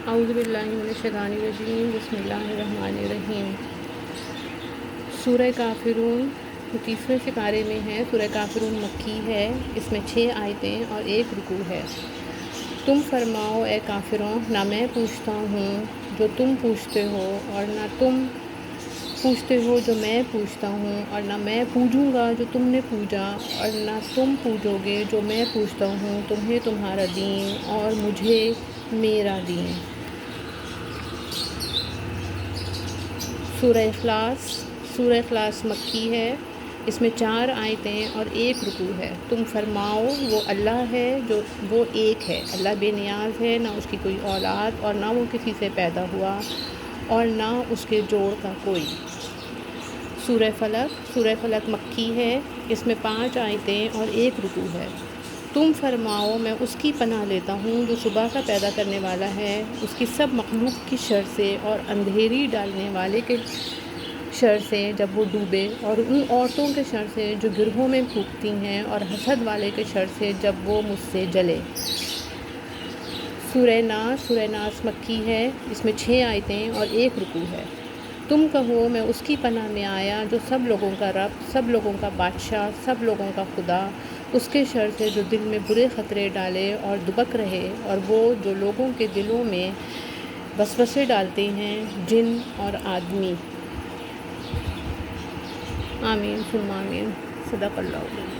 اعوذ باللہ من الشیطان الرجیم، بسم اللہ الرحمن الرحیم۔ سورہ کافرون 30ویں سپارے میں ہے۔ سورہ کافرون مکی ہے، اس میں 6 آیتیں اور 1 رکوع ہے۔ تم فرماؤ اے کافروں، نہ میں پوچھتا ہوں جو تم پوچھتے ہو، اور نہ تم پوچھتے ہو جو میں پوچھتا ہوں، اور نہ میں پوجوں گا جو تم نے پوجا، اور نہ تم پوجو گے جو میں پوچھتا ہوں، تمہیں تمہارا دین اور مجھے میرا دین۔ سورہ اخلاص مکی ہے، اس میں 4 آیتیں اور 1 رکوع ہے۔ تم فرماؤ وہ اللہ ہے جو وہ ایک ہے، اللہ بے نیاز ہے، نہ اس کی کوئی اولاد اور نہ وہ کسی سے پیدا ہوا اور نہ اس کے جوڑ کا کوئی۔ سورہ فلق مکی ہے، اس میں 5 آیتیں اور 1 رکوع ہے۔ تم فرماؤ میں اس کی پناہ لیتا ہوں جو صبح کا پیدا کرنے والا ہے، اس کی سب مخلوق کی شر سے اور اندھیری ڈالنے والے کے شر سے جب وہ ڈوبے، اور ان عورتوں کے شر سے جو گرہوں میں پھونکتی ہیں، اور حسد والے کے شر سے جب وہ مجھ سے جلے۔ سورہ ناس مکی ہے، اس میں 6 آیتیں اور 1 رکوع ہے۔ تم کہو میں اس کی پناہ میں آیا جو سب لوگوں کا رب، سب لوگوں کا بادشاہ، سب لوگوں کا خدا، اس کے شر سے جو دل میں برے خطرے ڈالے اور دبک رہے، اور وہ جو لوگوں کے دلوں میں وسوسے ڈالتے ہیں، جن اور آدمی۔ آمین ثم آمین۔ صدق اللہ۔